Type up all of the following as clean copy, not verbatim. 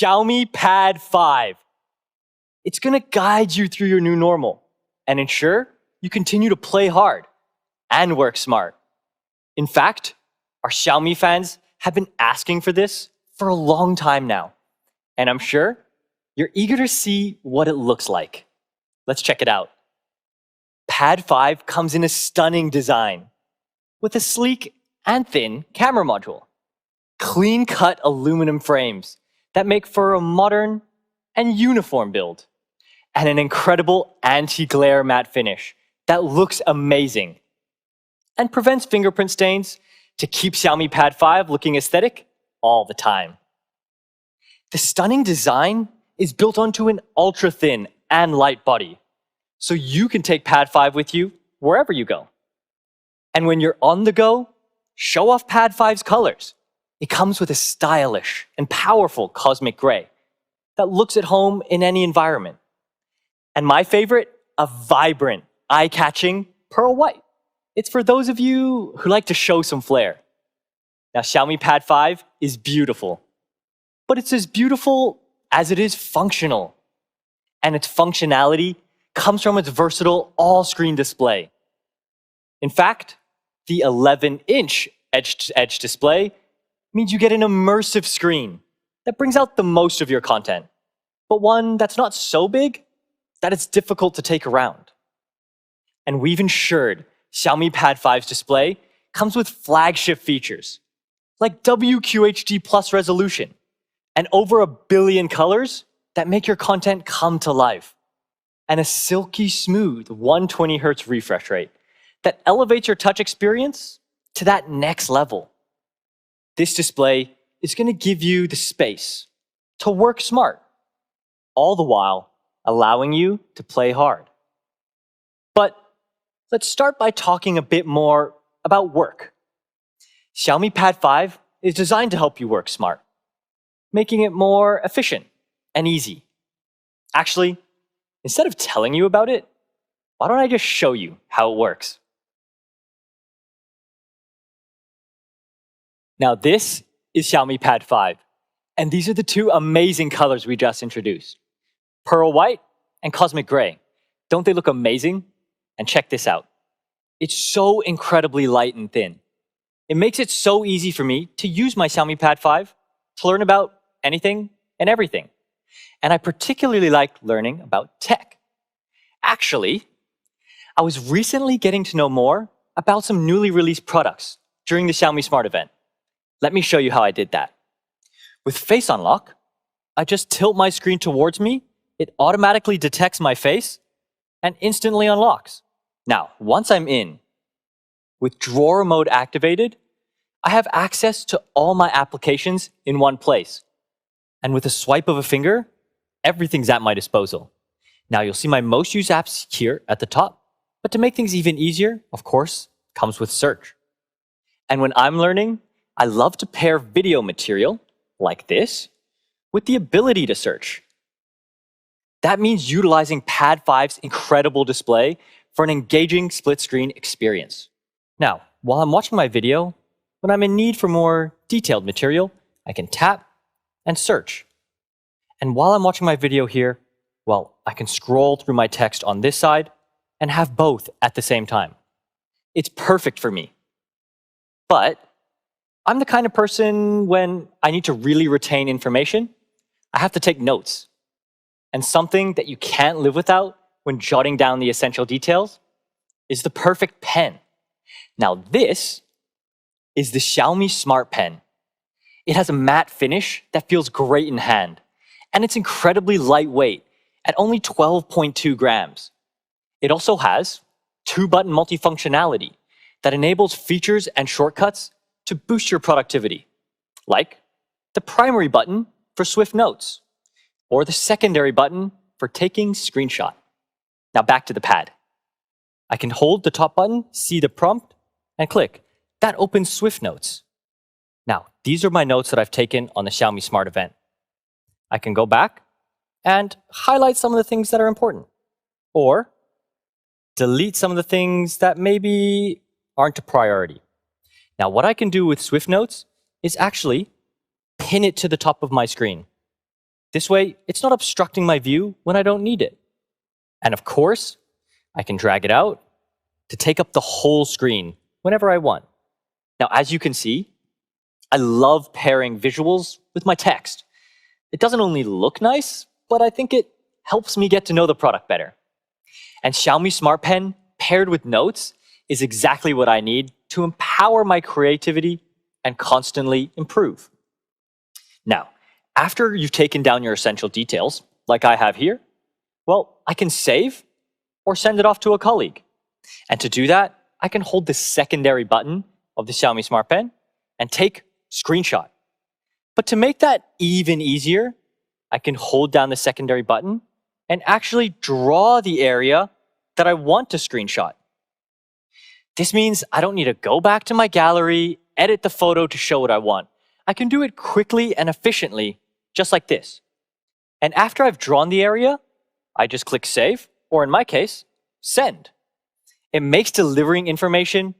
Xiaomi Pad 5. It's going to guide you through your new normal and ensure you continue to play hard and work smart. In fact, our Xiaomi fans have been asking for this for a long time now, and I'm sure you're eager to see what it looks like. Let's check it out. Pad 5 comes in a stunning design with a sleek and thin camera module, clean-cut aluminum frames that make for a modern and uniform build, and an incredible anti-glare matte finish that looks amazing and prevents fingerprint stains to keep Xiaomi Pad 5 looking aesthetic all the time. The stunning design is built onto an ultra-thin and light body, so you can take Pad 5 with you wherever you go. And when you're on the go, show off Pad 5's colors. It comes with a stylish and powerful cosmic gray that looks at home in any environment. And my favorite, a vibrant, eye-catching pearl white. It's for those of you who like to show some flair. Now, Xiaomi Pad 5 is beautiful, but it's as beautiful as it is functional. And its functionality comes from its versatile all-screen display. In fact, the 11-inch edge-to-edge display means you get an immersive screen that brings out the most of your content, but one that's not so big that it's difficult to take around. And we've ensured Xiaomi Pad 5's display comes with flagship features like WQHD plus resolution and over 1 billion colors that make your content come to life, and a silky smooth 120 Hz refresh rate that elevates your touch experience to that next level. This display is going to give you the space to work smart, all the while allowing you to play hard. But let's start by talking a bit more about work. Xiaomi Pad 5 is designed to help you work smart, making it more efficient and easy. Actually, instead of telling you about it, why don't I just show you how it works? Now, this is Xiaomi Pad 5, and these are the two amazing colors we just introduced, pearl white and cosmic gray. Don't they look amazing? And check this out. It's so incredibly light and thin. It makes it so easy for me to use my Xiaomi Pad 5 to learn about anything and everything. And I particularly like learning about tech. Actually, I was recently getting to know more about some newly released products during the Xiaomi Smart event. Let me show you how I did that. With Face Unlock, I just tilt my screen towards me, it automatically detects my face, and instantly unlocks. Now, once I'm in, with drawer mode activated, I have access to all my applications in one place. And with a swipe of a finger, everything's at my disposal. Now, you'll see my most used apps here at the top, but to make things even easier, of course, comes with search. And when I'm learning, I love to pair video material, like this, with the ability to search. That means utilizing Pad 5's incredible display for an engaging split-screen experience. Now, while I'm watching my video, when I'm in need for more detailed material, I can tap and search. And while I'm watching my video here, well, I can scroll through my text on this side and have both at the same time. It's perfect for me. But I'm the kind of person when I need to really retain information, I have to take notes. And something that you can't live without when jotting down the essential details is the perfect pen. Now, this is the Xiaomi Smart Pen. It has a matte finish that feels great in hand, and it's incredibly lightweight at only 12.2 grams. It also has 2-button multifunctionality that enables features and shortcuts to boost your productivity, like the primary button for swift notes, or the secondary button for taking screenshot. Now back to the pad. I can hold the top button, see the prompt, and click. That opens Swift Notes. Now, these are my notes that I've taken on the Xiaomi Smart event. I can go back and highlight some of the things that are important, or delete some of the things that maybe aren't a priority. Now, what I can do with Swift Notes is actually pin it to the top of my screen. This way, it's not obstructing my view when I don't need it. And of course, I can drag it out to take up the whole screen whenever I want. Now, as you can see, I love pairing visuals with my text. It doesn't only look nice, but I think it helps me get to know the product better. And Xiaomi Smart Pen paired with notes is exactly what I need to empower my creativity and constantly improve. Now, after you've taken down your essential details, like I have here, well, I can save or send it off to a colleague. And to do that, I can hold the secondary button of the Xiaomi Smart Pen and take screenshot. But to make that even easier, I can hold down the secondary button and actually draw the area that I want to screenshot. This means I don't need to go back to my gallery, edit the photo to show what I want. I can do it quickly and efficiently, just like this. And after I've drawn the area, I just click Save, or in my case, Send. It makes delivering information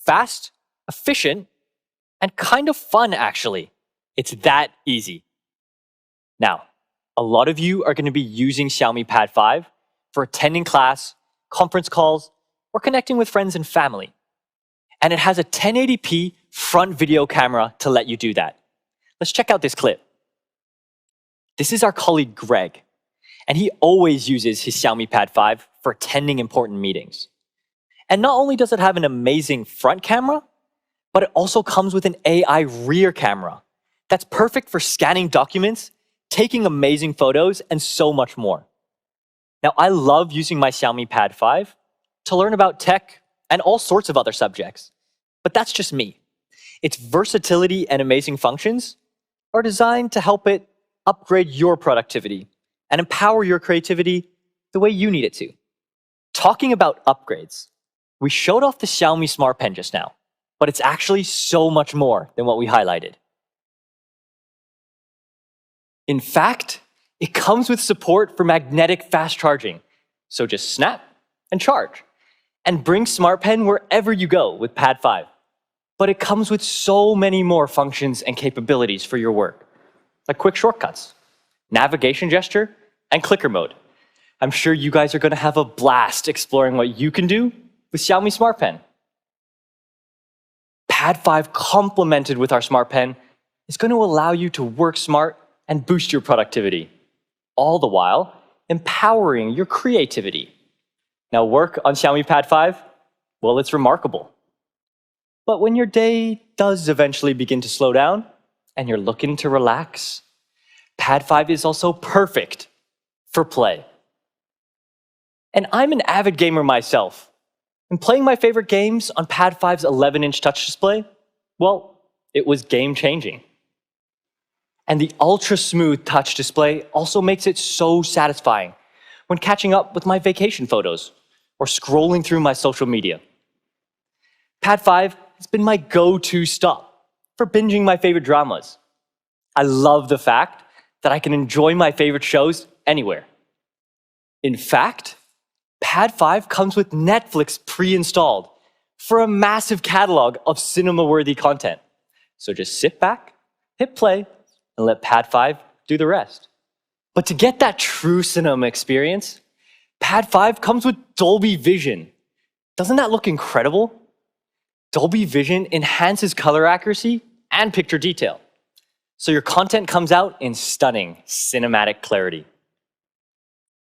fast, efficient, and kind of fun, actually. It's that easy. Now, a lot of you are going to be using Xiaomi Pad 5 for attending class, conference calls, or connecting with friends and family. And it has a 1080p front video camera to let you do that. Let's check out this clip. This is our colleague Greg, and he always uses his Xiaomi Pad 5 for attending important meetings. And not only does it have an amazing front camera, but it also comes with an AI rear camera that's perfect for scanning documents, taking amazing photos, and so much more. Now, I love using my Xiaomi Pad 5 to learn about tech and all sorts of other subjects. But that's just me. Its versatility and amazing functions are designed to help it upgrade your productivity and empower your creativity the way you need it to. Talking about upgrades, we showed off the Xiaomi Smart Pen just now, but it's actually so much more than what we highlighted. In fact, it comes with support for magnetic fast charging. So just snap and charge, and bring Smart Pen wherever you go with Pad 5. But it comes with so many more functions and capabilities for your work, like quick shortcuts, navigation gesture, and clicker mode. I'm sure you guys are going to have a blast exploring what you can do with Xiaomi Smart Pen. Pad 5 complemented with our Smart Pen is going to allow you to work smart and boost your productivity, all the while empowering your creativity. Now, work on Xiaomi Pad 5? Well, it's remarkable. But when your day does eventually begin to slow down and you're looking to relax, Pad 5 is also perfect for play. And I'm an avid gamer myself. And playing my favorite games on Pad 5's 11-inch touch display, well, it was game-changing. And the ultra-smooth touch display also makes it so satisfying when catching up with my vacation photos or scrolling through my social media. Pad 5 has been my go-to stop for binging my favorite dramas. I love the fact that I can enjoy my favorite shows anywhere. In fact, Pad 5 comes with Netflix pre-installed for a massive catalog of cinema-worthy content. So just sit back, hit play, and let Pad 5 do the rest. But to get that true cinema experience, Pad 5 comes with Dolby Vision. Doesn't that look incredible? Dolby Vision enhances color accuracy and picture detail, so your content comes out in stunning cinematic clarity.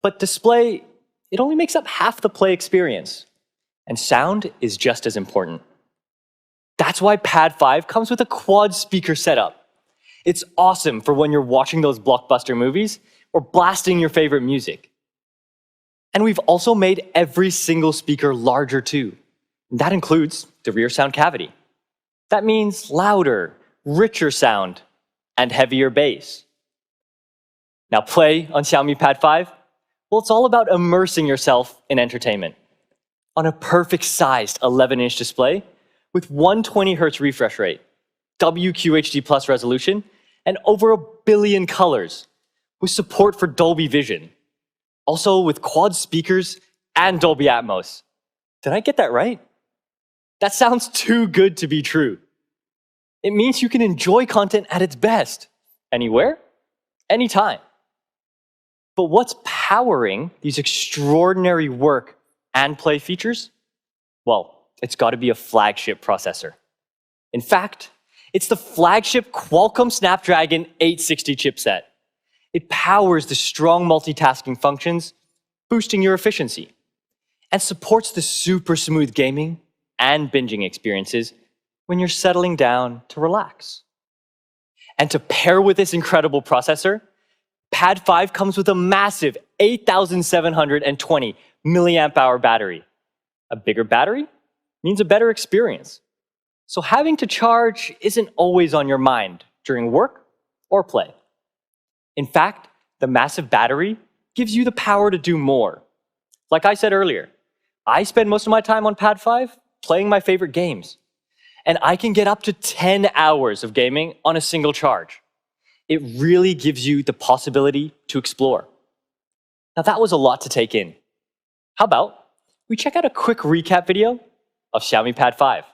But display, it only makes up half the play experience, and sound is just as important. That's why Pad 5 comes with a quad speaker setup. It's awesome for when you're watching those blockbuster movies or blasting your favorite music. And we've also made every single speaker larger too. That includes the rear sound cavity. That means louder, richer sound, and heavier bass. Now play on Xiaomi Pad 5? Well, it's all about immersing yourself in entertainment. On a perfect sized 11-inch display with 120Hz refresh rate, WQHD plus resolution, and over 1 billion colors, with support for Dolby Vision. Also with quad speakers and Dolby Atmos. Did I get that right? That sounds too good to be true. It means you can enjoy content at its best, anywhere, anytime. But what's powering these extraordinary work and play features? Well, it's got to be a flagship processor. In fact, it's the flagship Qualcomm Snapdragon 860 chipset. It powers the strong multitasking functions, boosting your efficiency, and supports the super smooth gaming and binging experiences when you're settling down to relax. And to pair with this incredible processor, Pad 5 comes with a massive 8,720 milliamp hour battery. A bigger battery means a better experience. So having to charge isn't always on your mind during work or play. In fact, the massive battery gives you the power to do more. Like I said earlier, I spend most of my time on Pad 5 playing my favorite games. And I can get up to 10 hours of gaming on a single charge. It really gives you the possibility to explore. Now that was a lot to take in. How about we check out a quick recap video of Xiaomi Pad 5.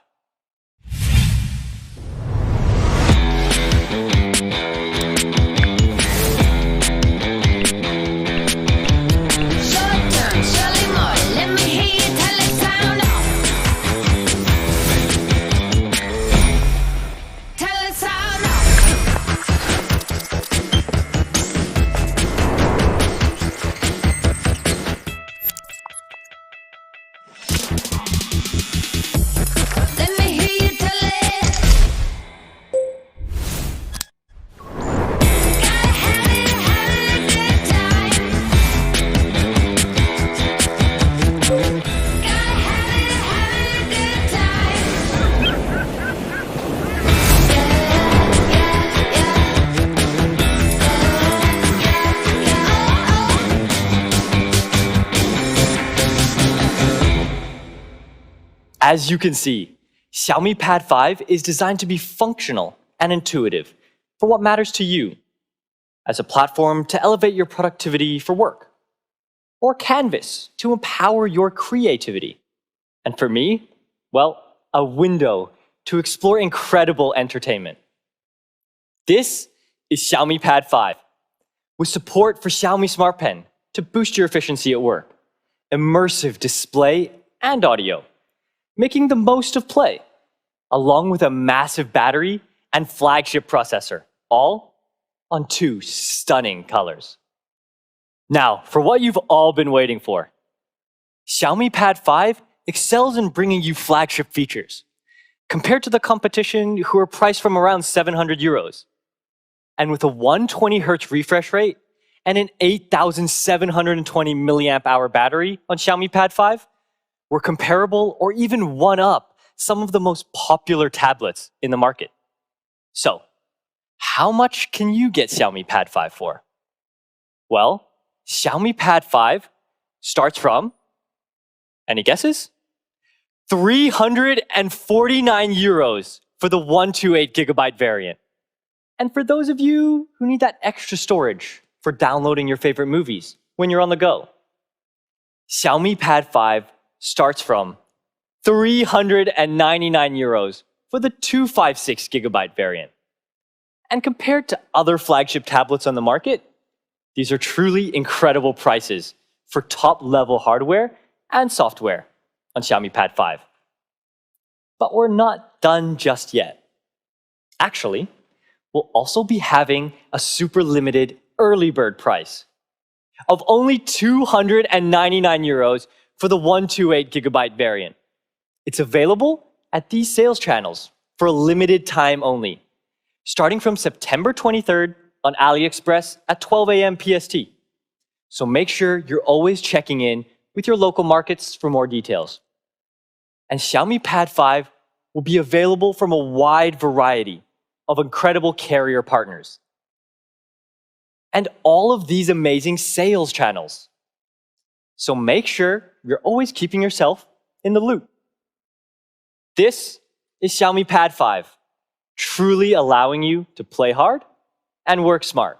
As you can see, Xiaomi Pad 5 is designed to be functional and intuitive for what matters to you, as a platform to elevate your productivity for work, or canvas to empower your creativity. And for me, well, a window to explore incredible entertainment. This is Xiaomi Pad 5, with support for Xiaomi Smart Pen to boost your efficiency at work, immersive display and audio, making the most of play, along with a massive battery and flagship processor, all on 2 stunning colors. Now, for what you've all been waiting for. Xiaomi Pad 5 excels in bringing you flagship features, compared to the competition who are priced from around 700 euros. And with a 120Hz refresh rate and an 8,720 milliamp hour battery on Xiaomi Pad 5, we're comparable or even one-up some of the most popular tablets in the market. So, how much can you get Xiaomi Pad 5 for? Well, Xiaomi Pad 5 starts from, any guesses? 349 euros for the 128GB variant. And for those of you who need that extra storage for downloading your favorite movies when you're on the go, Xiaomi Pad 5 starts from 399 euros for the 256GB variant. And compared to other flagship tablets on the market, these are truly incredible prices for top-level hardware and software on Xiaomi Pad 5. But we're not done just yet. Actually, we'll also be having a super limited early bird price of only 299 euros for the 128GB variant. It's available at these sales channels for a limited time only, starting from September 23rd on AliExpress at 12 a.m. PST. So make sure you're always checking in with your local markets for more details. And Xiaomi Pad 5 will be available from a wide variety of incredible carrier partners. And all of these amazing sales channels. So make sure you're always keeping yourself in the loop. This is Xiaomi Pad 5, truly allowing you to play hard and work smart.